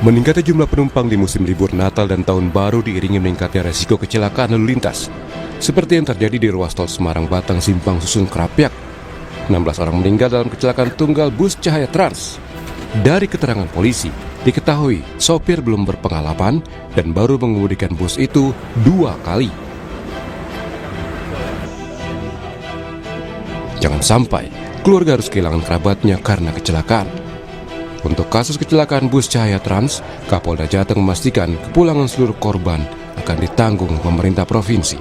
Meningkatnya jumlah penumpang di musim libur Natal dan Tahun Baru diiringi meningkatnya resiko kecelakaan lalu lintas, seperti yang terjadi di ruas tol Semarang-Batang Simpang Susun Krapyak. 16 orang meninggal dalam kecelakaan tunggal bus Cahaya Trans. Dari keterangan polisi, diketahui sopir belum berpengalaman dan baru mengemudikan bus itu 2 kali. Jangan sampai keluarga harus kehilangan kerabatnya karena kecelakaan. Untuk kasus kecelakaan bus Cahaya Trans, Kapolda Jateng memastikan kepulangan seluruh korban akan ditanggung pemerintah provinsi.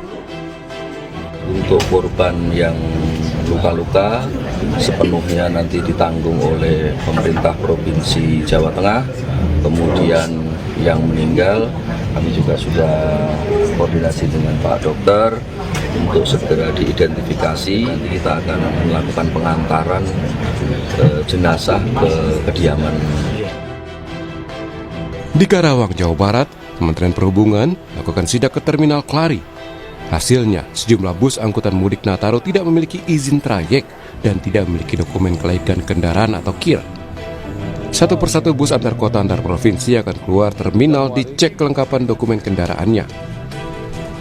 Untuk korban yang luka-luka sepenuhnya nanti ditanggung oleh pemerintah Provinsi Jawa Tengah. Kemudian yang meninggal kami juga sudah koordinasi dengan Pak Dokter untuk segera diidentifikasi. Kita akan melakukan pengantaran jenazah ke kediaman. Di Karawang, Jawa Barat, Kementerian Perhubungan melakukan sidak ke Terminal Klari. Hasilnya, sejumlah bus angkutan mudik Nataru tidak memiliki izin trayek dan tidak memiliki dokumen kelaikan kendaraan atau KIR. Satu persatu bus antar kota antar provinsi akan keluar terminal dicek kelengkapan dokumen kendaraannya.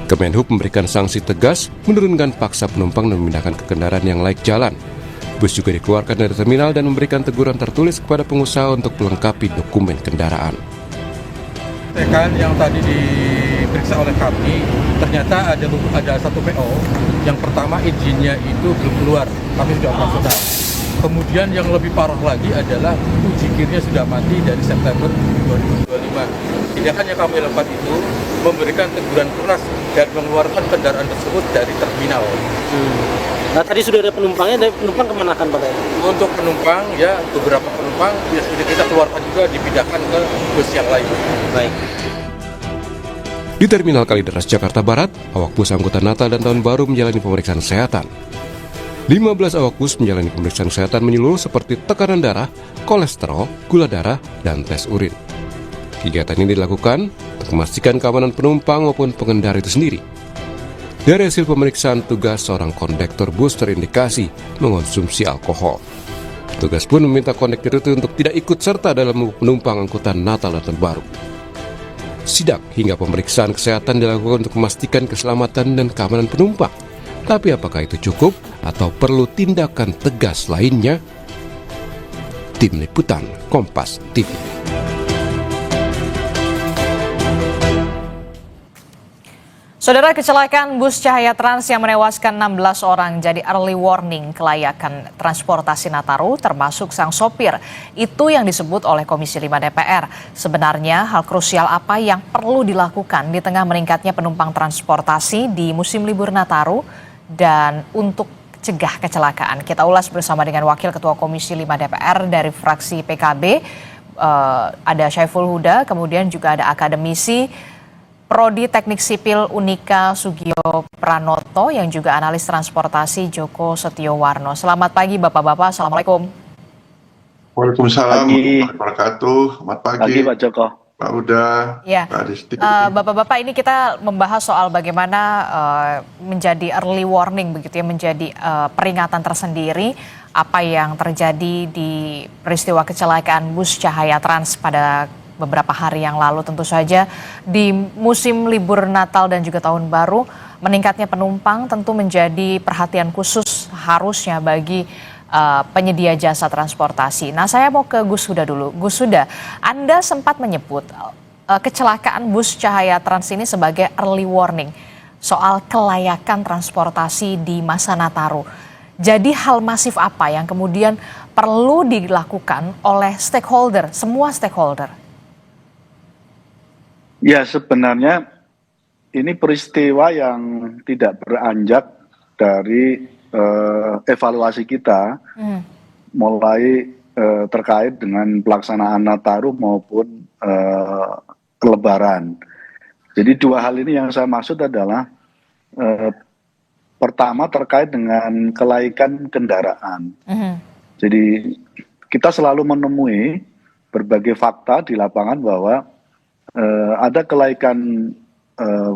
Kemenhub memberikan sanksi tegas, menurunkan paksa penumpang dan memindahkan ke kendaraan yang layak jalan. Bus juga dikeluarkan dari terminal dan memberikan teguran tertulis kepada pengusaha untuk melengkapi dokumen kendaraan. Yang tadi diperiksa oleh kami, ternyata ada satu PO. Yang pertama izinnya itu belum keluar, kami sudah operasional. Kemudian yang lebih parah lagi adalah uji kirnya sudah mati dari September 2025. Tindakan yang kami lakukan itu memberikan teguran keras dan mengeluarkan kendaraan tersebut dari terminal. Nah tadi sudah ada penumpangnya, dari penumpang kemanakan Pak? Untuk penumpang, ya beberapa penumpang ya sudah kita keluarkan juga, dipindahkan ke bus yang lain. Baik. Di Terminal Kalideres, Jakarta Barat, awak bus angkutan Natal dan Tahun Baru menjalani pemeriksaan kesehatan. 15 awak bus menjalani pemeriksaan kesehatan menyeluruh seperti tekanan darah, kolesterol, gula darah, dan tes urin. Kegiatan ini dilakukan untuk memastikan keamanan penumpang maupun pengendara itu sendiri. Dari hasil pemeriksaan tugas, seorang kondektor bus terindikasi mengonsumsi alkohol. Petugas pun meminta kondektor itu untuk tidak ikut serta dalam penumpang angkutan Natal dan Tahun Baru. Sidak hingga pemeriksaan kesehatan dilakukan untuk memastikan keselamatan dan keamanan penumpang. Tapi apakah itu cukup atau perlu tindakan tegas lainnya? Tim Liputan Kompas TV. Saudara, kecelakaan bus Cahaya Trans yang menewaskan 16 orang jadi early warning kelayakan transportasi Nataru termasuk sang sopir. Itu yang disebut oleh Komisi 5 DPR. Sebenarnya hal krusial apa yang perlu dilakukan di tengah meningkatnya penumpang transportasi di musim libur Nataru dan untuk cegah kecelakaan. Kita ulas bersama dengan Wakil Ketua Komisi 5 DPR dari fraksi PKB, ada Syaiful Huda, kemudian juga ada akademisi Prodi Teknik Sipil Unika Sugio Pranoto yang juga analis transportasi Joko Setiowarno. Selamat pagi Bapak-Bapak, Assalamualaikum. Waalaikumsalam warahmatullahi wabarakatuh. Selamat pagi Pak Joko. Pak Uda, Ya, Pak Disti. Bapak-Bapak, ini kita membahas soal bagaimana menjadi early warning begitu ya, menjadi peringatan tersendiri apa yang terjadi di peristiwa kecelakaan bus Cahaya Trans pada beberapa hari yang lalu. Tentu saja di musim libur Natal dan juga Tahun Baru, meningkatnya penumpang tentu menjadi perhatian khusus harusnya bagi penyedia jasa transportasi. Nah, saya mau ke Gus Huda dulu. Gus Huda, Anda sempat menyebut kecelakaan bus Cahaya Trans ini sebagai early warning soal kelayakan transportasi di masa Nataru. Jadi hal masif apa yang kemudian perlu dilakukan oleh stakeholder, semua stakeholder? Ya, sebenarnya ini peristiwa yang tidak beranjak dari evaluasi kita, mulai terkait dengan pelaksanaan Nataru maupun Lebaran. Jadi dua hal ini yang saya maksud adalah pertama terkait dengan kelaikan kendaraan. Jadi kita selalu menemui berbagai fakta di lapangan bahwa ada kelaikan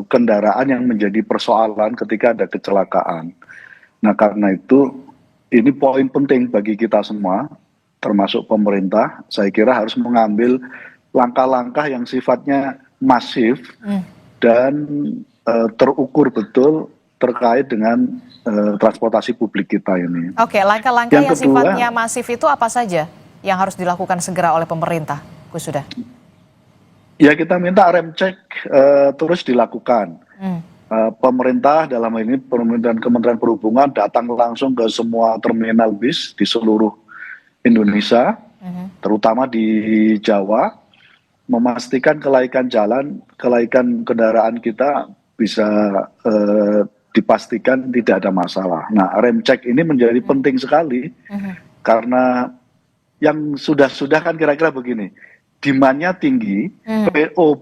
kendaraan yang menjadi persoalan ketika ada kecelakaan. Nah, karena itu ini poin penting bagi kita semua, termasuk pemerintah. Saya kira harus mengambil langkah-langkah yang sifatnya masif dan terukur betul terkait dengan transportasi publik kita ini. Oke, langkah-langkah yang Yang kedua, sifatnya masif itu apa saja yang harus dilakukan segera oleh pemerintah, Gus Huda? ya kita minta rem cek terus dilakukan. Pemerintah dalam hal ini Kementerian Perhubungan datang langsung ke semua terminal bis di seluruh Indonesia, terutama di Jawa, memastikan kelaikan jalan, kelaikan kendaraan kita bisa dipastikan tidak ada masalah. Nah, rem cek ini menjadi penting sekali karena yang sudah kan kira-kira begini, demand-nya tinggi, PO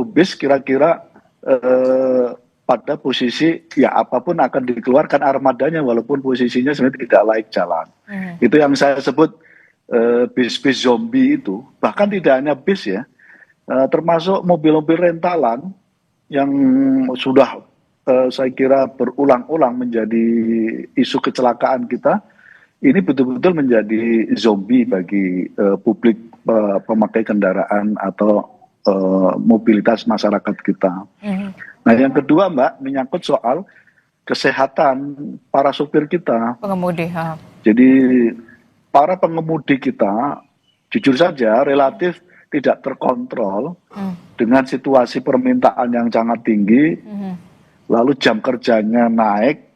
bis kira-kira pada posisi ya apapun akan dikeluarkan armadanya walaupun posisinya sebenarnya tidak layak jalan. Itu yang saya sebut bis-bis zombie itu. Bahkan tidak hanya bis ya, termasuk mobil-mobil rentalan yang sudah saya kira berulang-ulang menjadi isu kecelakaan kita. Ini betul-betul menjadi zombie bagi publik pemakai kendaraan atau mobilitas masyarakat kita. Nah, yang kedua, Mbak, menyangkut soal kesehatan para sopir kita. Pengemudi. Jadi para pengemudi kita, jujur saja, relatif tidak terkontrol dengan situasi permintaan yang sangat tinggi, lalu jam kerjanya naik,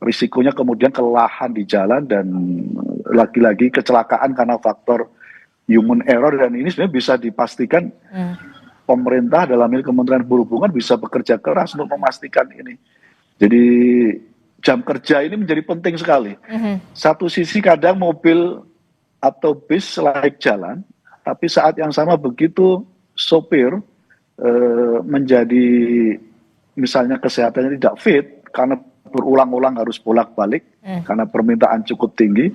risikonya kemudian kelelahan di jalan dan lagi-lagi kecelakaan karena faktor human error, dan ini sebenarnya bisa dipastikan pemerintah dalam hal Kementerian Perhubungan bisa bekerja keras untuk memastikan ini. Jadi jam kerja ini menjadi penting sekali. Satu sisi kadang mobil atau bis layak jalan, tapi saat yang sama begitu sopir menjadi misalnya kesehatannya tidak fit karena berulang-ulang harus bolak-balik karena permintaan cukup tinggi,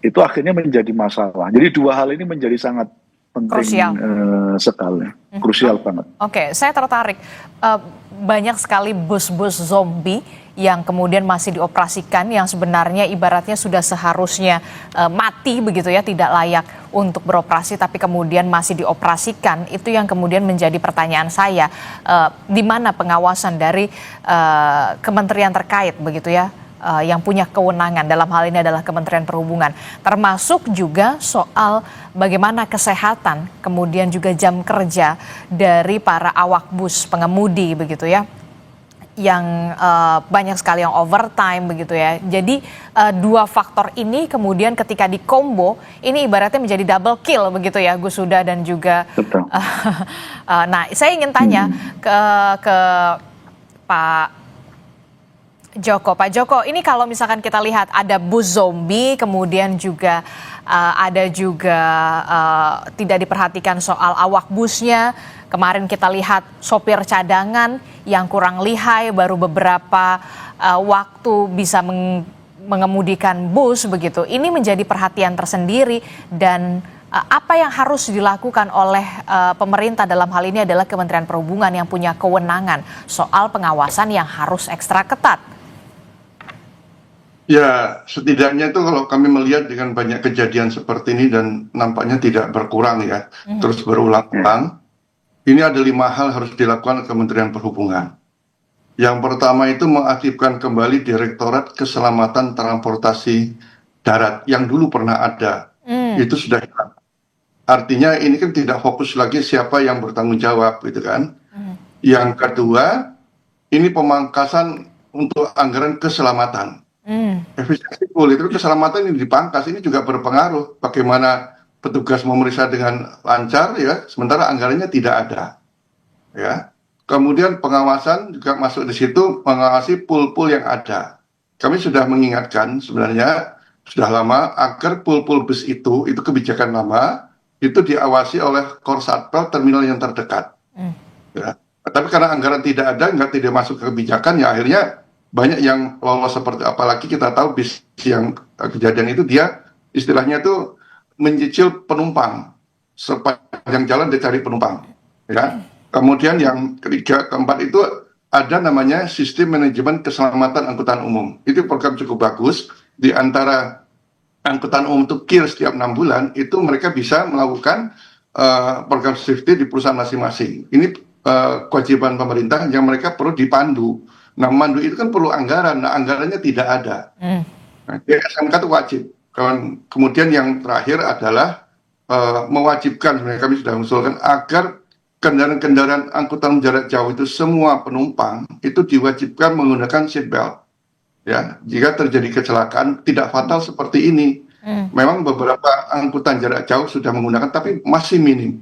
itu akhirnya menjadi masalah. Jadi dua hal ini menjadi sangat penting Krusial. Sekali, krusial banget. Oke, saya tertarik. Banyak sekali bus-bus zombie yang kemudian masih dioperasikan, yang sebenarnya ibaratnya sudah seharusnya mati begitu ya, tidak layak untuk beroperasi, tapi kemudian masih dioperasikan. Itu yang kemudian menjadi pertanyaan saya, di mana pengawasan dari kementerian terkait begitu ya, yang punya kewenangan dalam hal ini adalah Kementerian Perhubungan, termasuk juga soal bagaimana kesehatan, kemudian juga jam kerja dari para awak bus pengemudi begitu ya, yang banyak sekali yang overtime begitu ya. Jadi dua faktor ini kemudian ketika dikombo ini ibaratnya menjadi double kill begitu ya, Gus Huda dan juga. Betul. Nah, saya ingin tanya ke Pak Joko. Pak Joko, ini kalau misalkan kita lihat ada bus zombie, kemudian juga ada juga tidak diperhatikan soal awak busnya. Kemarin kita lihat sopir cadangan yang kurang lihai, baru beberapa waktu bisa mengemudikan bus begitu. Ini menjadi perhatian tersendiri, dan apa yang harus dilakukan oleh pemerintah dalam hal ini adalah Kementerian Perhubungan yang punya kewenangan soal pengawasan yang harus ekstra ketat. Ya, setidaknya itu kalau kami melihat dengan banyak kejadian seperti ini dan nampaknya tidak berkurang ya, terus berulang-ulang, ini ada 5 hal harus dilakukan Kementerian Perhubungan. Yang pertama itu mengaktifkan kembali Direktorat Keselamatan Transportasi Darat yang dulu pernah ada, itu sudah hilang. Artinya ini kan tidak fokus lagi siapa yang bertanggung jawab gitu kan. Yang kedua, ini pemangkasan untuk anggaran keselamatan. Efisiensi itu keselamatan ini dipangkas, ini juga berpengaruh bagaimana petugas memeriksa dengan lancar ya, sementara anggarannya tidak ada ya. Kemudian pengawasan juga masuk di situ, mengawasi pool-pool yang ada. Kami sudah mengingatkan sebenarnya sudah lama agar pool-pool bus itu kebijakan lama, itu diawasi oleh Korsatpel terminal yang terdekat ya. Tapi karena anggaran tidak ada, tidak masuk ke kebijakan, ya akhirnya banyak yang lolos, seperti apalagi kita tahu bis yang kejadian itu dia istilahnya itu mencicil penumpang sepanjang jalan, dia cari penumpang ya. Kemudian yang ketiga, keempat itu ada namanya sistem manajemen keselamatan angkutan umum. Itu program cukup bagus. Di antara angkutan umum itu KIR setiap 6 bulan itu mereka bisa melakukan program safety di perusahaan masing-masing. Ini kewajiban pemerintah yang mereka perlu dipandu. Nah, mandu itu kan perlu anggaran. Nah, anggarannya tidak ada. Nah, SMK itu wajib. Kemudian yang terakhir adalah mewajibkan, sebenarnya kami sudah mengusulkan agar kendaraan-kendaraan angkutan jarak jauh itu semua penumpang itu diwajibkan menggunakan seat belt. Ya, jika terjadi kecelakaan tidak fatal seperti ini. Memang beberapa angkutan jarak jauh sudah menggunakan, tapi masih minim.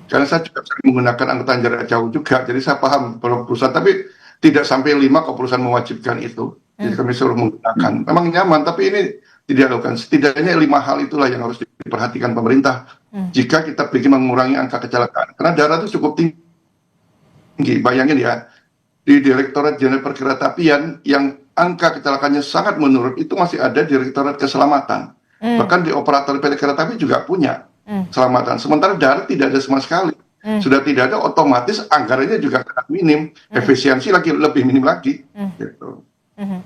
Karena saya juga sering menggunakan angkutan jarak jauh juga, jadi saya paham kalau perusahaan, tapi tidak sampai 5 kalau perusahaan mewajibkan itu. Jadi kami suruh menggunakan. Memang nyaman, tapi ini tidak dilakukan. Setidaknya 5 hal itulah yang harus diperhatikan pemerintah jika kita ingin mengurangi angka kecelakaan. Karena darat itu cukup tinggi. Bayangin ya, di Direktorat Jenderal Perkeretaapian yang angka kecelakaannya sangat menurun, itu masih ada Direktorat Keselamatan. Bahkan di operator PT Kereta Api juga punya keselamatan. Sementara darat tidak ada sama sekali. Sudah tidak ada, otomatis anggarannya juga sangat minim, efisiensi lagi lebih minim lagi. Gitu.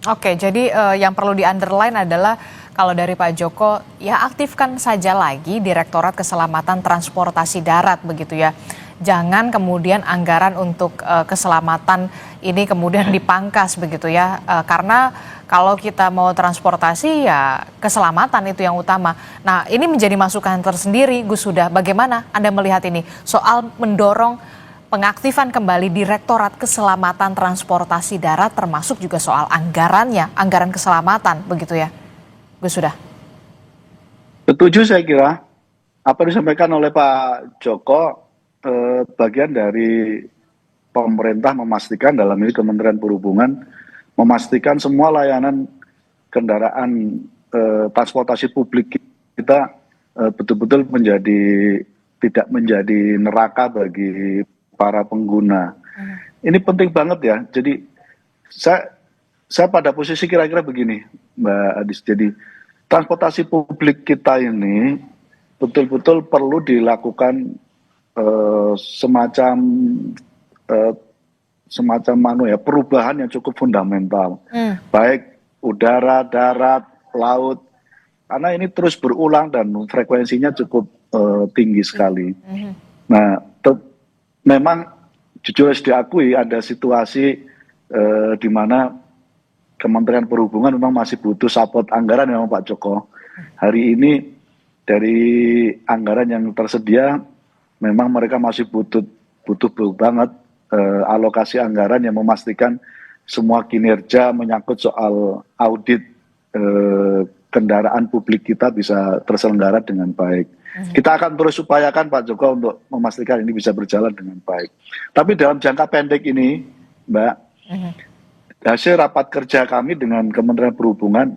Oke, jadi yang perlu di-underline adalah kalau dari Pak Joko, ya aktifkan saja lagi Direktorat Keselamatan Transportasi Darat begitu ya. Jangan kemudian anggaran untuk keselamatan ini kemudian dipangkas begitu ya. Karena kalau kita mau transportasi ya keselamatan itu yang utama. Nah, ini menjadi masukan tersendiri, Gus Huda. Bagaimana Anda melihat ini soal mendorong pengaktifan kembali Direktorat Keselamatan Transportasi Darat, termasuk juga soal anggarannya, anggaran keselamatan begitu ya, Gus Huda? Setuju saya kira apa yang disampaikan oleh Pak Joko, bagian dari pemerintah memastikan, dalam ini Kementerian Perhubungan, memastikan semua layanan kendaraan transportasi publik kita betul-betul tidak menjadi neraka bagi para pengguna. Ini penting banget ya. Jadi saya pada posisi kira-kira begini, Mbak Adis. Jadi transportasi publik kita ini betul-betul perlu dilakukan semacam perubahan yang cukup fundamental, baik udara, darat, laut, karena ini terus berulang dan frekuensinya cukup tinggi sekali. Nah, memang jujur harus diakui ada situasi di mana Kementerian Perhubungan memang masih butuh support anggaran memang Pak Joko. Hari ini dari anggaran yang tersedia memang mereka masih butuh banget alokasi anggaran yang memastikan semua kinerja menyangkut soal audit kendaraan publik kita bisa terselenggara dengan baik. Kita akan terus upayakan Pak Joko untuk memastikan ini bisa berjalan dengan baik. Tapi dalam jangka pendek ini, Mbak, hasil rapat kerja kami dengan Kementerian Perhubungan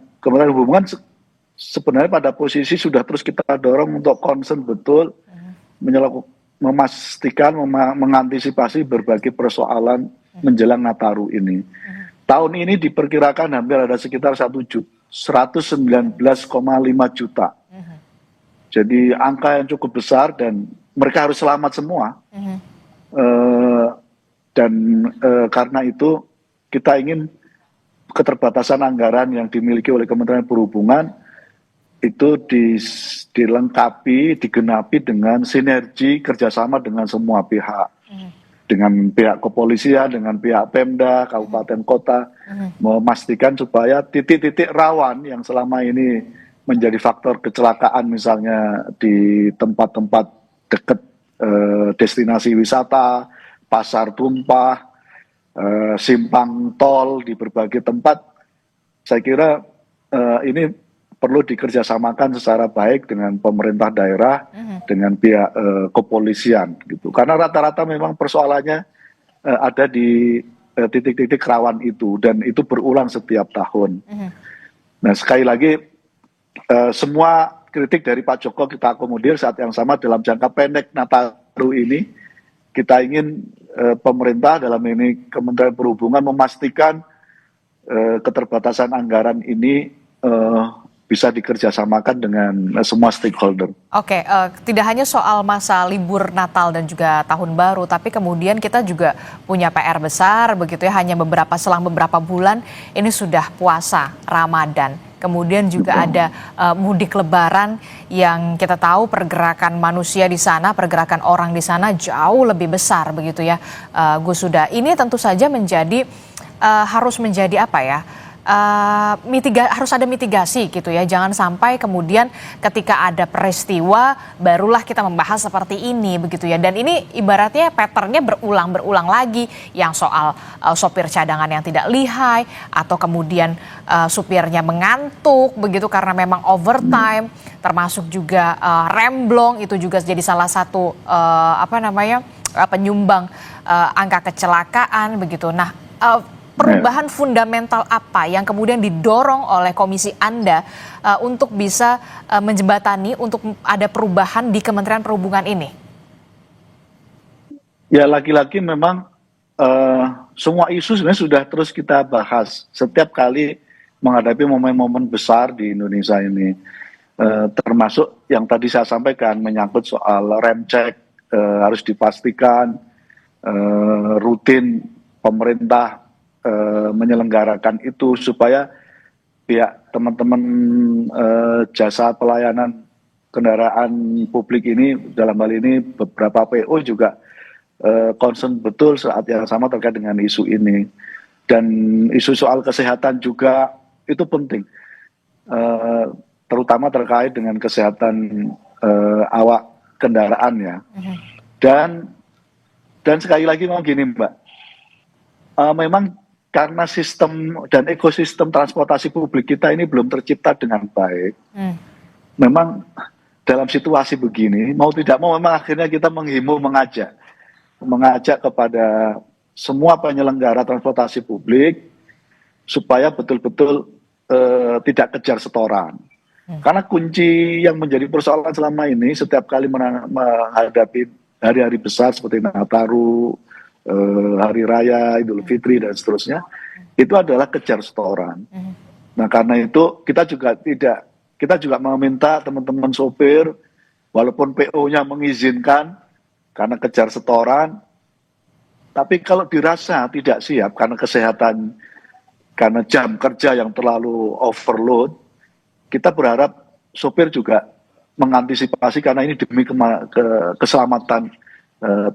sebenarnya pada posisi sudah terus kita dorong untuk concern betul memastikan, mengantisipasi berbagai persoalan menjelang Nataru ini. Tahun ini diperkirakan hampir ada sekitar 119,5 juta. Jadi angka yang cukup besar dan mereka harus selamat semua. Karena itu kita ingin keterbatasan anggaran yang dimiliki oleh Kementerian Perhubungan itu dilengkapi, digenapi dengan sinergi kerjasama dengan semua pihak, dengan pihak kepolisian, dengan pihak Pemda, kabupaten kota, memastikan supaya titik-titik rawan yang selama ini menjadi faktor kecelakaan, misalnya di tempat-tempat dekat destinasi wisata, pasar tumpah, simpang tol di berbagai tempat, saya kira ini perlu dikerjasamakan secara baik dengan pemerintah daerah, dengan pihak kepolisian, gitu. Karena rata-rata memang persoalannya ada di titik-titik rawan itu, dan itu berulang setiap tahun. Nah, sekali lagi, semua kritik dari Pak Joko kita akomodir. Saat yang sama dalam jangka pendek Nataru ini, kita ingin pemerintah, dalam ini Kementerian Perhubungan, memastikan keterbatasan anggaran ini bisa dikerjasamakan dengan semua stakeholder. Oke, tidak hanya soal masa libur Natal dan juga Tahun Baru, tapi kemudian kita juga punya PR besar begitu ya, hanya selang beberapa bulan ini sudah puasa Ramadan. kemudian juga ada mudik lebaran yang kita tahu pergerakan manusia di sana, pergerakan orang di sana jauh lebih besar begitu ya, Gus Huda. Ini tentu saja harus menjadi apa ya? Harus ada mitigasi gitu ya, jangan sampai kemudian ketika ada peristiwa barulah kita membahas seperti ini begitu ya. Dan ini ibaratnya patternnya berulang lagi, yang soal sopir cadangan yang tidak lihai atau kemudian supirnya mengantuk begitu karena memang overtime, termasuk juga remblong, itu juga jadi salah satu penyumbang angka kecelakaan begitu. Nah, perubahan fundamental apa yang kemudian didorong oleh komisi Anda untuk bisa menjembatani untuk ada perubahan di Kementerian Perhubungan ini? Ya, lagi-lagi memang semua isu sebenarnya sudah terus kita bahas setiap kali menghadapi momen-momen besar di Indonesia ini. Termasuk yang tadi saya sampaikan menyangkut soal rem cek, harus dipastikan rutin pemerintah menyelenggarakan itu supaya pihak teman-teman jasa pelayanan kendaraan publik ini, dalam hal ini beberapa PO juga concern betul saat yang sama terkait dengan isu ini. Dan isu soal kesehatan juga itu penting, terutama terkait dengan kesehatan awak kendaraan ya. Dan sekali lagi mau gini Mbak, memang karena sistem dan ekosistem transportasi publik kita ini belum tercipta dengan baik. Memang dalam situasi begini, mau tidak mau memang akhirnya kita menghimbau, mengajak kepada semua penyelenggara transportasi publik supaya betul-betul tidak kejar setoran. Karena kunci yang menjadi persoalan selama ini setiap kali menghadapi hari-hari besar seperti Nataru, Hari Raya, Idul Fitri dan seterusnya, itu adalah kejar setoran. Nah, karena itu kita juga meminta teman-teman sopir, walaupun PO-nya mengizinkan karena kejar setoran, tapi kalau dirasa tidak siap karena kesehatan, karena jam kerja yang terlalu overload, kita berharap sopir juga mengantisipasi karena ini demi keselamatan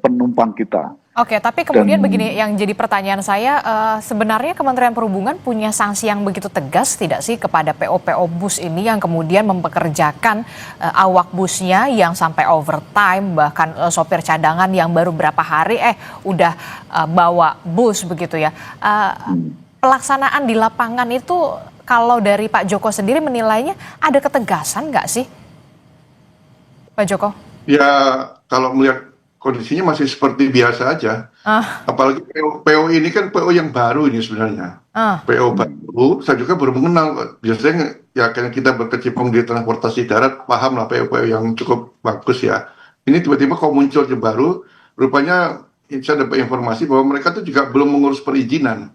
penumpang kita. Oke, tapi kemudian begini yang jadi pertanyaan saya, sebenarnya Kementerian Perhubungan punya sanksi yang begitu tegas tidak sih kepada PO-PO bus ini yang kemudian mempekerjakan awak busnya yang sampai overtime, bahkan sopir cadangan yang baru berapa hari udah bawa bus begitu ya. Pelaksanaan di lapangan itu kalau dari Pak Joko sendiri menilainya ada ketegasan nggak sih, Pak Joko? Ya, kalau melihat kondisinya masih seperti biasa aja. Apalagi PO ini kan PO yang baru ini sebenarnya. PO baru, saya juga baru mengenal. Biasanya ya karena kita berkecimpung di transportasi darat, paham lah PO-PO yang cukup bagus ya. Ini tiba-tiba kok muncul yang baru, rupanya saya dapat informasi bahwa mereka tuh juga belum mengurus perizinan.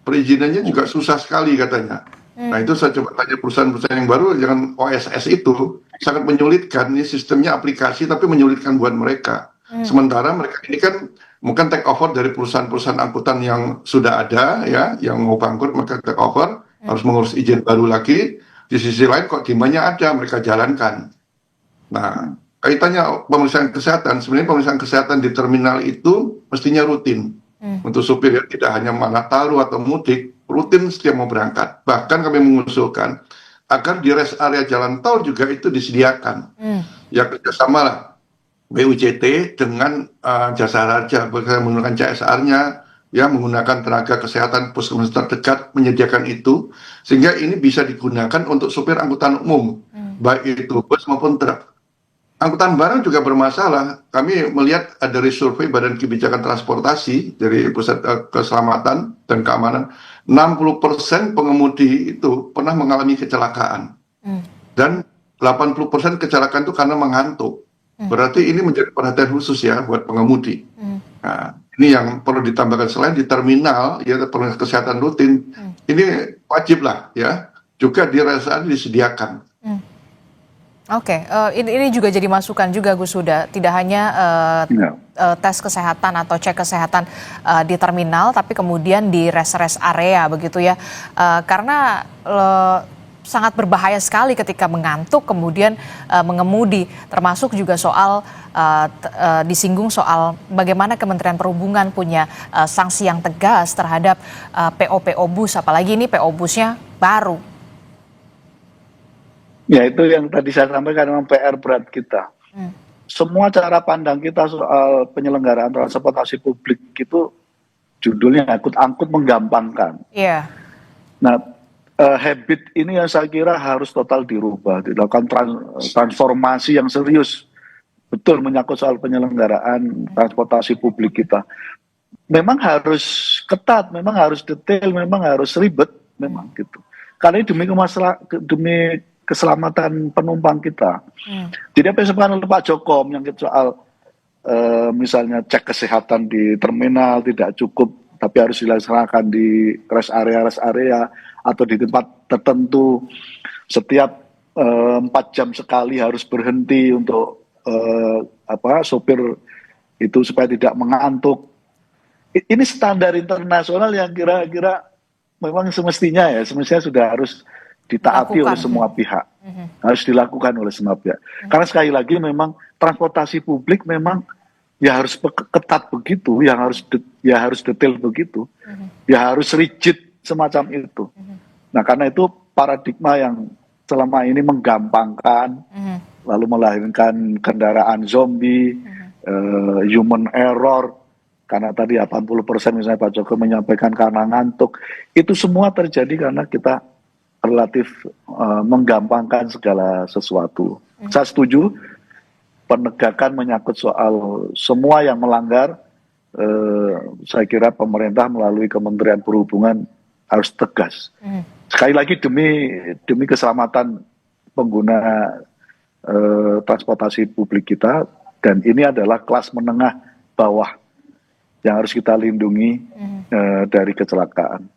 Perizinannya juga susah sekali katanya. Nah itu saya coba tanya perusahaan-perusahaan yang baru, jangan OSS itu sangat menyulitkan, ini sistemnya aplikasi tapi menyulitkan buat mereka. Sementara mereka ini kan mungkin take over dari perusahaan-perusahaan angkutan yang sudah ada ya, yang mau bangkrut mereka take over, harus mengurus izin baru lagi. Di sisi lain kok demandnya ada, mereka jalankan. Nah kaitannya pemeriksaan kesehatan, sebenarnya pemeriksaan kesehatan di terminal itu mestinya rutin. Untuk supir ya, tidak hanya Nataru atau mudik, rutin setiap mau berangkat. Bahkan kami mengusulkan agar di rest area jalan tol juga itu disediakan. Ya kerjasama lah BUJT dengan jasa raja, menggunakan CSR-nya, ya menggunakan tenaga kesehatan puskesmas terdekat menyediakan itu, sehingga ini bisa digunakan untuk supir angkutan umum, baik itu bus maupun truk. Angkutan barang juga bermasalah. Kami melihat dari survei Badan Kebijakan Transportasi dari Pusat Keselamatan dan Keamanan, 60% pengemudi itu pernah mengalami kecelakaan. Dan 80% kecelakaan itu karena mengantuk. Berarti ini menjadi perhatian khusus ya buat pengemudi. Nah, ini yang perlu ditambahkan selain di terminal, ya perlukan kesehatan rutin. Ini wajib lah ya, juga di rest area disediakan. Oke, ini juga jadi masukan juga Gus Huda, tidak hanya tes kesehatan atau cek kesehatan di terminal, tapi kemudian di rest area begitu ya, karena sangat berbahaya sekali ketika mengantuk kemudian mengemudi, termasuk juga soal disinggung soal bagaimana Kementerian Perhubungan punya sanksi yang tegas terhadap PO bus, apalagi ini PO busnya baru. Ya, itu yang tadi saya sampaikan, memang PR berat kita. Semua cara pandang kita soal penyelenggaraan transportasi publik itu judulnya angkut menggampangkan. Iya. Nah, habit ini yang saya kira harus total dirubah, dilakukan transformasi yang serius. Betul, menyangkut soal penyelenggaraan transportasi publik kita. Memang harus ketat, memang harus detail, memang harus ribet, memang gitu. Karena ini demi keselamatan penumpang kita. Jadi apa yang disampaikan oleh Pak Joko menyangkut soal misalnya cek kesehatan di terminal tidak cukup, tapi harus dilaksanakan di rest area atau di tempat tertentu setiap 4 jam sekali harus berhenti untuk sopir itu supaya tidak mengantuk. Ini standar internasional yang kira-kira memang semestinya sudah harus ditaati oleh semua pihak, harus dilakukan oleh semua pihak. Karena sekali lagi memang transportasi publik memang ya harus ketat begitu, yang harus detail begitu, ya harus rigid semacam itu. Nah, karena itu paradigma yang selama ini menggampangkan, lalu melahirkan kendaraan zombie, human error, karena tadi 80% misalnya Pak Joko menyampaikan karena ngantuk, itu semua terjadi karena kita relatif menggampangkan segala sesuatu. Saya setuju penegakan menyangkut soal semua yang melanggar, saya kira pemerintah melalui Kementerian Perhubungan harus tegas. Sekali lagi demi keselamatan pengguna transportasi publik kita, dan ini adalah kelas menengah bawah yang harus kita lindungi dari kecelakaan.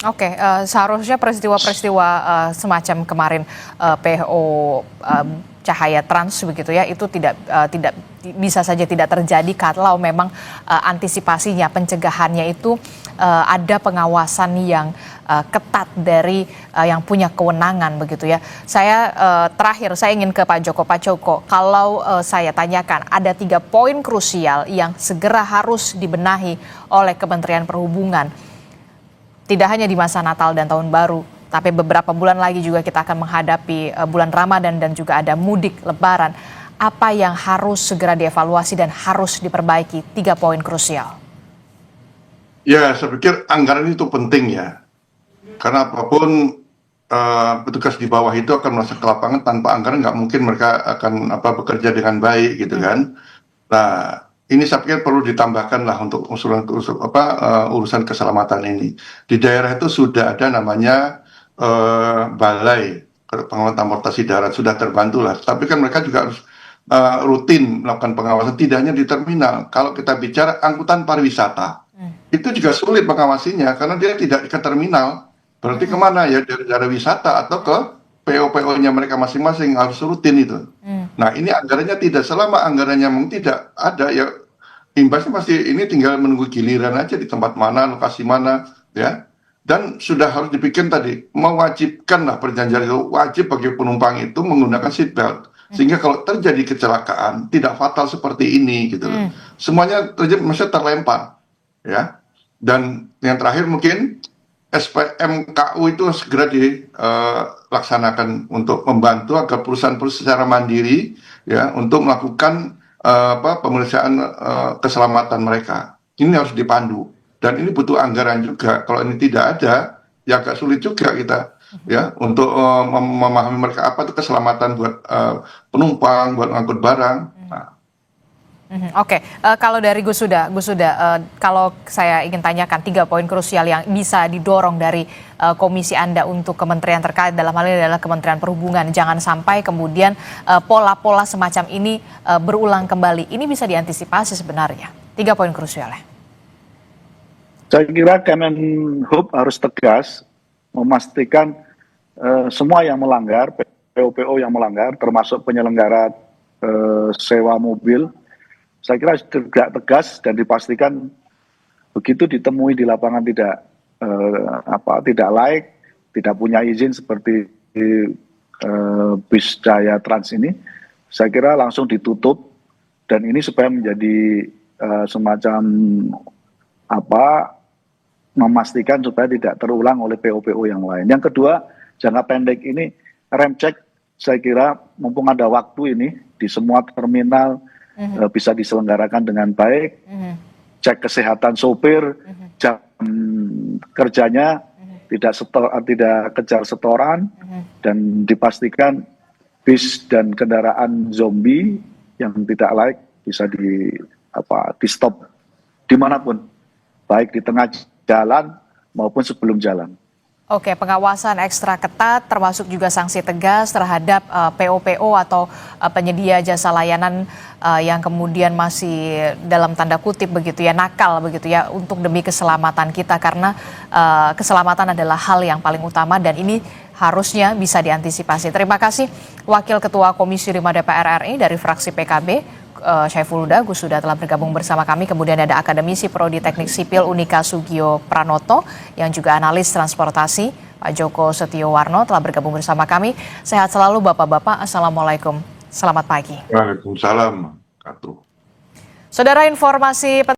Oke, seharusnya peristiwa-peristiwa semacam kemarin PO Cahaya Trans begitu ya, itu tidak bisa saja tidak terjadi kalau memang antisipasinya, pencegahannya itu ada pengawasan yang ketat dari yang punya kewenangan begitu ya. Saya terakhir saya ingin ke Pak Joko. Pak Joko, kalau saya tanyakan ada 3 poin krusial yang segera harus dibenahi oleh Kementerian Perhubungan. Tidak hanya di masa Natal dan Tahun Baru, tapi beberapa bulan lagi juga kita akan menghadapi bulan Ramadan dan juga ada mudik Lebaran. Apa yang harus segera dievaluasi dan harus diperbaiki? 3 poin krusial. Ya, saya pikir anggaran itu penting ya. Karena apapun petugas di bawah itu akan merasa ke lapangan, tanpa anggaran nggak mungkin mereka akan bekerja dengan baik gitu kan. Nah, ini saya pikir perlu ditambahkan lah untuk urusan keselamatan ini. Di daerah itu sudah ada namanya balai pengawasan transportasi darat, sudah terbantu lah. Tapi kan mereka juga harus rutin melakukan pengawasan, tidak hanya di terminal. Kalau kita bicara angkutan pariwisata, itu juga sulit mengawasinya karena dia tidak ke terminal. Berarti kemana ya, dari daerah wisata atau ke PO-PO-nya mereka masing-masing, harus rutin itu. Nah, ini anggarannya tidak, selama anggarannya mungkin tidak ada ya, imbasnya masih ini tinggal menunggu giliran aja di tempat mana, lokasi mana ya. Dan sudah harus dipikir tadi, mewajibkan lah, perjanjian itu wajib bagi penumpang itu menggunakan seat belt, sehingga kalau terjadi kecelakaan tidak fatal seperti ini gitu loh. Semuanya terjadi, maksudnya terlempar ya. Dan yang terakhir mungkin SPMKU itu segera dilaksanakan untuk membantu agar perusahaan-perusahaan secara mandiri ya untuk melakukan pemeriksaan keselamatan mereka. Ini harus dipandu dan ini butuh anggaran juga. Kalau ini tidak ada, ya agak sulit juga kita ya untuk memahami mereka apa itu keselamatan buat penumpang, buat ngangkut barang. Nah. Oke, kalau dari Gus Huda, kalau saya ingin tanyakan 3 poin krusial yang bisa didorong dari komisi Anda untuk kementerian terkait, dalam hal ini adalah Kementerian Perhubungan. Jangan sampai kemudian pola-pola semacam ini berulang kembali. Ini bisa diantisipasi sebenarnya. 3 poin krusialnya. Saya kira Kemenhub harus tegas memastikan semua yang melanggar, PO-PO yang melanggar, termasuk penyelenggara sewa mobil, saya kira tegak tegas dan dipastikan begitu ditemui di lapangan tidak laik, tidak punya izin seperti bis Jaya Trans ini, saya kira langsung ditutup, dan ini supaya menjadi semacam memastikan supaya tidak terulang oleh PO-PO yang lain. Yang kedua, jangka pendek ini rem cek, saya kira mumpung ada waktu ini di semua terminal bisa diselenggarakan dengan baik, cek kesehatan sopir, jam kerjanya tidak kejar setoran, dan dipastikan bis dan kendaraan zombie yang tidak layak bisa di stop dimanapun, baik di tengah jalan maupun sebelum jalan. Oke, pengawasan ekstra ketat termasuk juga sanksi tegas terhadap PO-PO atau penyedia jasa layanan yang kemudian masih dalam tanda kutip begitu ya, nakal begitu ya, untuk demi keselamatan kita, karena keselamatan adalah hal yang paling utama dan ini harusnya bisa diantisipasi. Terima kasih Wakil Ketua Komisi 5 DPR RI dari fraksi PKB, Syaiful Huda Gus sudah telah bergabung bersama kami. Kemudian ada Akademisi Prodi Teknik Sipil Unika Sugio Pranoto yang juga analis transportasi, Pak Joko Setiowarno telah bergabung bersama kami. Sehat selalu Bapak-Bapak, Assalamualaikum, selamat pagi. Waalaikumsalam. Saudara, informasi